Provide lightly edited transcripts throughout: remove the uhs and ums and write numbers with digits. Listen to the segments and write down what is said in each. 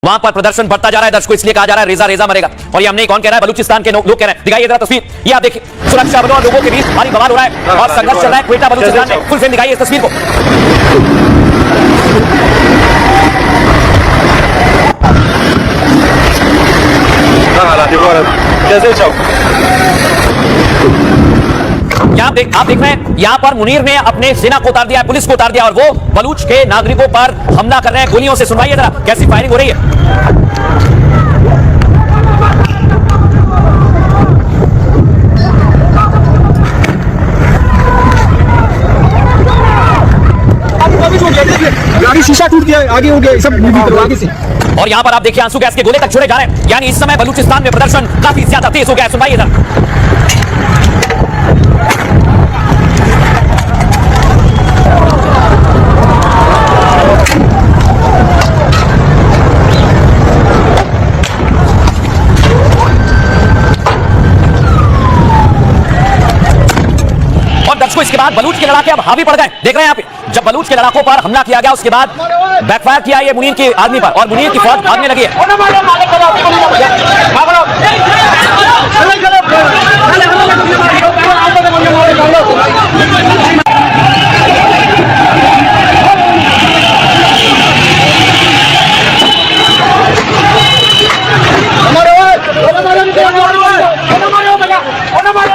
वहां पर प्रदर्शन बढ़ता जा रहा है दर्शकों, इसलिए कहा जा रहा है रेजा रेजा मरेगा। और ये हमने कौन कह रहा है, बलूचिस्तान के लोग कह रहे हैं। दिखाइए जरा तस्वीर, ये आप देखिए, सुरक्षा बलों और लोगों के बीच भारी बवाल हो रहा है और संघर्ष चल रहा है क्वेटा बलूचिस्तान में। फुल फ्रेम दिखाइए इस तस्वीर को। आप देख रहे हैं यहां पर मुनीर ने अपने सेना को उतार दिया है, पुलिस को उतार दिया और वो बलूच के नागरिकों पर हमला कर रहे हैं गोलियों से। सुनवाइए जरा कैसी फायरिंग हो रही है। गाड़ी शीशा टूट गया, आगे हो गया, सब आगे से। और यहां पर आप देखिए आंसू गैस के गोले तक छोड़े जा रहे हैं, यानी इस समय बलूचिस्तान में प्रदर्शन काफी ज्यादा तेज हो गया है। सुनवाइए जरा। दर्शकों इसके बाद बलूच के लड़ाके अब हावी पड़ गए, देख रहे हैं यहाँ पे। जब बलूच के लड़ाकों पर हमला किया गया उसके बाद बैकफायर किया ये मुनीर की आर्मी पर और मुनीर की फौज भागने लगी है।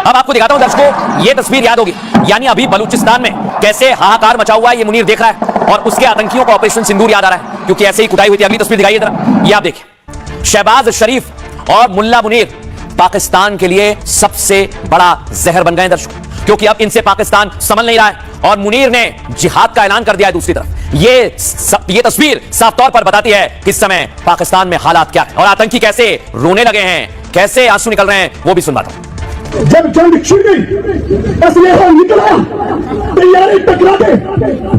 अब आपको दिखाता हूं दर्शकों, ये तस्वीर याद होगी, यानी अभी बलूचिस्तान में कैसे हाहाकार मचा हुआ है ये मुनीर देख रहा है और उसके आतंकियों का ऑपरेशन सिंदूर याद आ रहा है, क्योंकि ऐसे ही कुटाई हुई थी। अगली तस्वीर दिखाइए जरा, ये आप देखिए, शहबाज शरीफ और मुल्ला मुनीर पाकिस्तान के लिए सबसे बड़ा जहर बन गए दर्शकों, क्योंकि अब इनसे पाकिस्तान संभल नहीं रहा है और मुनीर ने जिहाद का ऐलान कर दिया है। दूसरी तरफ ये तस्वीर साफ तौर पर बताती है कि इस समय पाकिस्तान में हालात क्या है और आतंकी कैसे रोने लगे हैं, कैसे आंसू निकल रहे हैं, वो भी सुनवाता हूं। जब जंग छिड़ गई, असलहा निकला, तैयारी टकराते,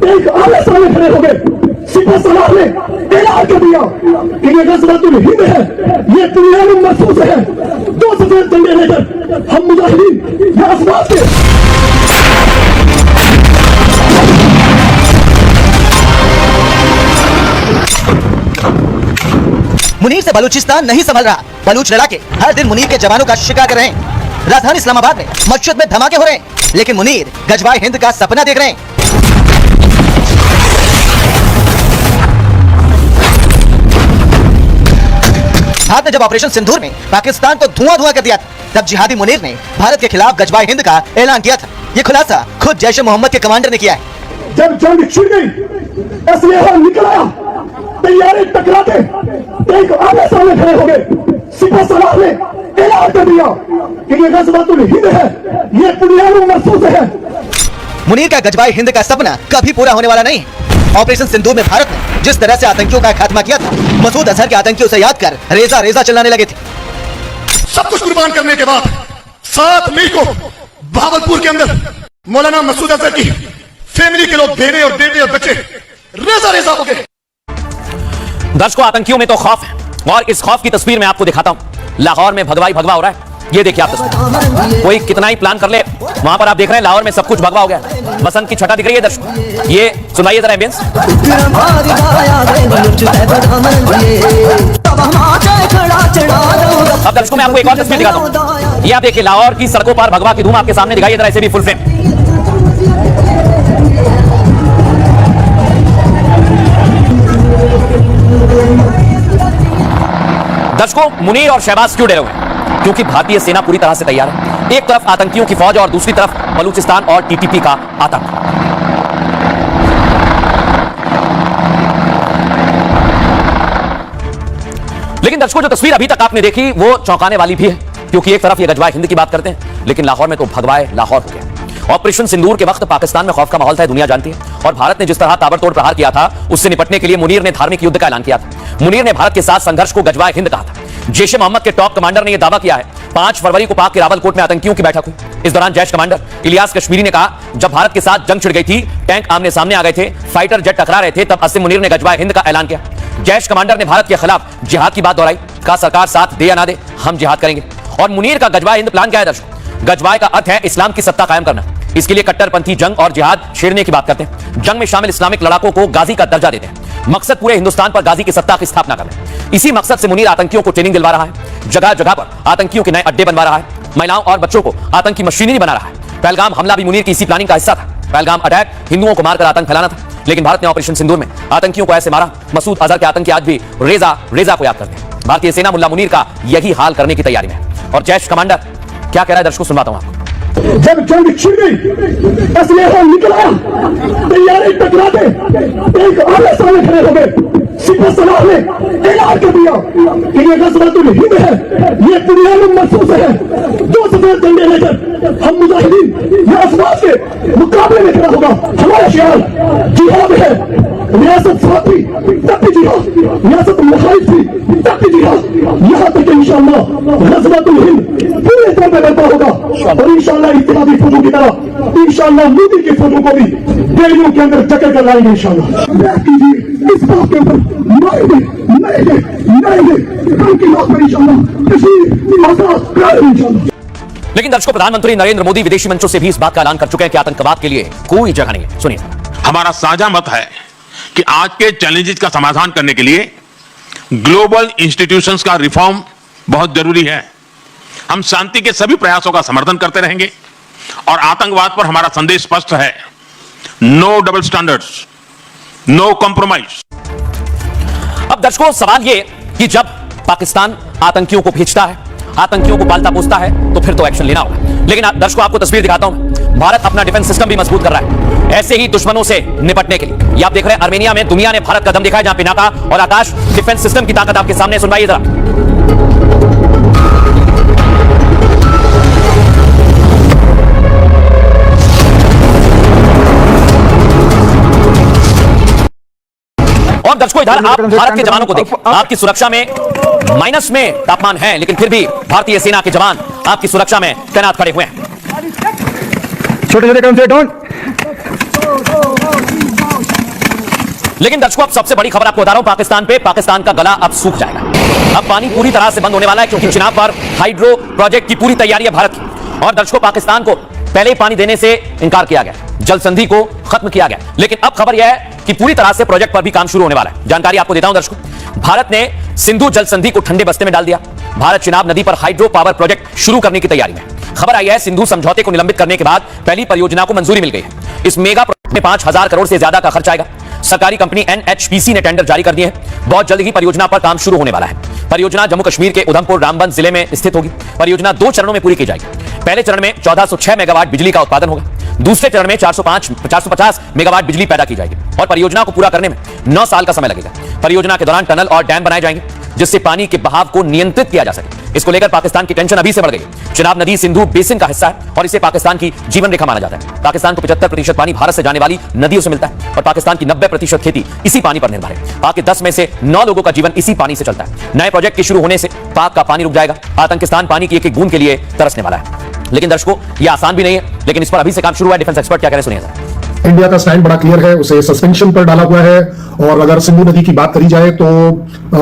एक आमने सामने खड़े हो गए। सिपह सलाह ने ऐलान कर दिया कि ये गज़वातुल हिंद है, ये दुनिया में महफूज है। 2 सफेद झंडे लेकर हम मुजाहिदीन ये आसमान के मुनीर से बलूचिस्तान नहीं संभल रहा। बलूच लड़ाके हर दिन मुनीर के जवानों का शिकार कर रहे हैं। राजधानी इस्लामाबाद में मस्जिद में धमाके हो रहे हैं, लेकिन मुनीर गजवाए हिंद का सपना देख रहे हैं। भारत ने जब ऑपरेशन सिंदूर में पाकिस्तान को धुआं धुआं कर दिया था, तब जिहादी मुनीर ने भारत के खिलाफ गजवाए हिंद का ऐलान किया था। ये खुलासा खुद जैश ए मोहम्मद के कमांडर ने किया है। जब जंग छिड़ गई, असलहा निकला, तैयारी टकराते, एक आमने सामने खड़े हो गए। सिपह सलाह ने ऐलान कर दिया कि ये गज़वातुल हिंद है, ये दुनिया में महफूज है। मुनीर का गजवाए हिंद का सपना कभी पूरा होने वाला नहीं है। ऑपरेशन सिंदूर में भारत ने जिस तरह से आतंकियों का खात्मा किया था, मसूद अजहर के आतंकियों से याद कर रेजा रेजा चलाने लगे थे। सब कुछ कुर्बान करने के बाद 7 मई को भावलपुर के अंदर मौलाना मसूद अजहर की फैमिली के लोग बेटे और बच्चे रेजा रेजा हो गए। दर्शकों आतंकियों में तो खौफ है और इस खौफ की तस्वीर मैं आपको दिखाता हूं। लाहौर में भगवा हो रहा है, ये देखिए आप तस्वीर। कोई कितना ही प्लान कर ले, वहां पर आप देख रहे हैं लाहौर में सब कुछ भगवा हो गया। बसंत की छटा दिख रही है दर्शकों, ये सुनाइए जरा एम्बियंस। अब दर्शकों मैं आपको एक और तस्वीर दिखाता हूं, ये आप देखिए लाहौर की सड़कों पर भगवा की धूम आपके सामने दिखाइए जरा, इसे भी फुल फ्रेम। दर्शकों मुनीर और शहबाज क्यों डरे हुए हैं? क्योंकि भारतीय सेना पूरी तरह से तैयार है। एक तरफ आतंकियों की फौज और दूसरी तरफ बलूचिस्तान और टीटीपी का आतंक। लेकिन दर्शकों जो तस्वीर अभी तक आपने देखी वो चौंकाने वाली भी है, क्योंकि एक तरफ ये गजवाए हिंद की बात करते हैं, लेकिन लाहौर में तो भगवाए लाहौर हो गया। ऑपरेशन सिंदूर के वक्त पाकिस्तान में खौफ का माहौल था, दुनिया जानती है, और भारत ने जिस तरह ताबड़तोड़ प्रहार किया था उससे निपटने के लिए मुनीर ने धार्मिक युद्ध का ऐलान किया था। मुनीर ने भारत के साथ संघर्ष को गजवाए हिंद कहा था। जैश ए मोहम्मद के टॉप कमांडर ने यह दावा किया है। 5 फरवरी को पाक के रावलकोट में आतंकियों की बैठक हुई। इस दौरान जैश कमांडर इलियास कश्मीरी ने कहा, जब भारत के साथ जंग छिड़ गई थी, टैंक आमने सामने आ गए थे, फाइटर जेट टकरा रहे थे, तब असीम मुनीर ने गजवाए हिंद का ऐलान किया। जैश कमांडर ने भारत के खिलाफ जिहाद की बात दोहराई, कहा सरकार साथ दे या ना दे, हम जिहाद करेंगे। और मुनीर का गजवाए हिंद प्लान क्या है दर्शकों? गजवाए का अर्थ है इस्लाम की सत्ता कायम करना। इसके लिए कट्टरपंथी जंग और जिहाद छेड़ने की बात करते हैं। जंग में शामिल इस्लामिक लड़ाकों को गाजी का दर्जा देते हैं। मकसद पूरे हिंदुस्तान पर गाजी की सत्ता की स्थापना करना। इसी मकसद से मुनीर आतंकियों को ट्रेनिंग दिलवा रहा है, जगह जगह पर आतंकियों के नए अड्डे बनवा रहा है, महिलाओं और बच्चों को आतंकी मशीनरी बना रहा है। पहलगाम हमला भी मुनीर की इसी प्लानिंग का हिस्सा था। पहलगाम अटैक हिंदुओं को मारकर आतंक फैलाना था, लेकिन भारत ने ऑपरेशन सिंदूर में आतंकियों को ऐसे मारा। मसूद अजहर के आतंकी आज भी रेजा को याद करते हैं। भारतीय सेना मुल्ला मुनीर का यही हाल करने की तैयारी में है। और जैश कमांडर क्या कह रहा है दर्शकों सुनवाता हूं आपको। जब जंग छिड़ गई, असलहा निकल आया, तैयारी टकरा दे, एक आमने सामने खड़े हो गए। सिपह सलाह ने ऐलान कर दिया कि ये गज़वातुल हिंद है, ये दुनिया में महफूज है। दो सफेद झंडे लेकर हम मुजाहिदीन ये अफवाज के मुकाबले में खड़ा होगा। हमारा शियार जिहाद है, रियासत साथ थी तब भी जिहाद, रियासत मुखालिफ थी तब भी जिहाद। यहाँ तक इंशाअल्लाह गज़वातुल हिंद पूरे तौर पर बर्पा होगा और इंशाअल्लाह इत्तेफाकी फौजों की तरह इंशाअल्लाह मोदी की फौजों को भी दिल्लियों के अंदर जकड़ कर लाएंगे इंशाअल्लाह। इस बात के ऊपर नहीं उनकी बात पर इंशाअल्लाह इंशाअल्लाह। लेकिन दर्शकों, प्रधानमंत्री नरेंद्र मोदी विदेशी मंचों से भी इस बात का ऐलान कर चुके हैं कि आतंकवाद के लिए कोई जगह नहीं है। सुनिए, हमारा साझा मत है कि आज के चैलेंजेस का समाधान करने के लिए ग्लोबल इंस्टीट्यूशंस का रिफॉर्म बहुत जरूरी है। हम शांति के सभी प्रयासों का समर्थन करते रहेंगे और आतंकवाद पर हमारा संदेश स्पष्ट है, no double standards, no compromise. अब दर्शकों, सवाल ये कि जब पाकिस्तान आतंकियों को भेजता है, आतंकियों को पालता पोसता है, तो फिर तो एक्शन लेना होगा। लेकिन दर्शकों, आपको तस्वीर दिखाता हूं, भारत अपना डिफेंस सिस्टम भी मजबूत कर रहा है ऐसे ही दुश्मनों से निपटने के लिए। ये आप देख रहे हैं अर्मेनिया में दुनिया ने भारत का दम दिखाया, जहां पिनाका और आकाश डिफेंस सिस्टम की ताकत आपके सामने। सुनवाइए जरा। और दर्शकों, इधर आप भारत के जवानों को देखिए, आपकी सुरक्षा में माइनस में तापमान है, लेकिन फिर भी भारतीय सेना के जवान आपकी सुरक्षा में तैनात खड़े हुए हैं। छोटे छोटे कदम से डोंट। लेकिन दर्शकों, अब सबसे बड़ी खबर आपको बता रहा हूं, पाकिस्तान का गला अब सूख जाएगा। अब पानी पूरी तरह से बंद होने वाला है, क्योंकि चिनाब पर हाइड्रो प्रोजेक्ट की पूरी तैयारी है भारत की। और दर्शकों, पाकिस्तान को पहले ही पानी देने से इंकार किया गया, जल संधि को खत्म किया गया। लेकिन अब खबर यह है कि पूरी तरह से प्रोजेक्ट पर भी काम शुरू होने वाला है। जानकारी आपको देता हूं दर्शकों, भारत ने सिंधु जल संधि को ठंडे बस्ते में डाल दिया। भारत चिनाब नदी पर हाइड्रो पावर प्रोजेक्ट शुरू करने की तैयारी में। खबर आई है, सिंधु समझौते को निलंबित करने के बाद पहली परियोजना को मंजूरी मिल गई है। इस मेगा प्रोजेक्ट में 5000 करोड़ से ज्यादा का खर्च आएगा। सरकारी कंपनी NHPC ने टेंडर जारी कर दिए हैं। बहुत जल्द ही परियोजना पर काम शुरू होने वाला है। परियोजना जम्मू कश्मीर के उधमपुर रामबन जिले में स्थित होगी। परियोजना 2 चरणों में पूरी की जाएगी। पहले चरण में 1406 मेगावाट बिजली का उत्पादन होगा। दूसरे चरण में 450 मेगावाट बिजली पैदा की जाएगी और परियोजना को पूरा करने में 9 साल का समय लगेगा। परियोजना के दौरान टनल और डैम बनाए जाएंगे, जिससे पानी के बहाव को नियंत्रित किया जा सके। इसको लेकर पाकिस्तान की टेंशन अभी से बढ़ गई है। चिनाब नदी सिंधु बेसिन का हिस्सा है और इसे पाकिस्तान की जीवन रेखा माना जाता है। पाकिस्तान को 75% पानी भारत से जाने वाली नदियों से मिलता है और पाकिस्तान की 90% खेती इसी पानी पर निर्भर है। पाक के 10 में से 9 लोगों का जीवन इसी पानी से चलता है। नए प्रोजेक्ट के शुरू होने से पाक का पानी रुक जाएगा। आतंकिस्तान पानी की एक एक बूंद के लिए तरसने वाला है। लेकिन दर्शकों, यह आसान भी नहीं है, लेकिन इस पर अभी से काम शुरू हुआ है। डिफेंस एक्सपर्ट क्या कह रहे हैं, सुनिए। इंडिया का स्टैंड बड़ा क्लियर है, उसे सस्पेंशन पर डाला हुआ है। और अगर सिंधु नदी की बात करी जाए तो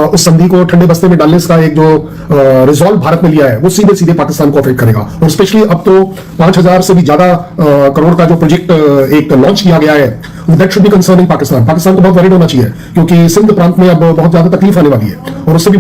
उस संधि को ठंडे बस्ते में डालने का एक जो रिजॉल्व भारत ने लिया है, वो सीधे सीधे पाकिस्तान को अफेक्ट करेगा। और स्पेशली अब तो 5000 से भी ज्यादा करोड़ का जो प्रोजेक्ट एक लॉन्च किया गया है, that should be concerning Pakistan. Pakistan को बहुत वरीड होना चाहिए, क्योंकि सिंध प्रांत में अब बहुत ज्यादा तकलीफ आने वाली है और उससे भी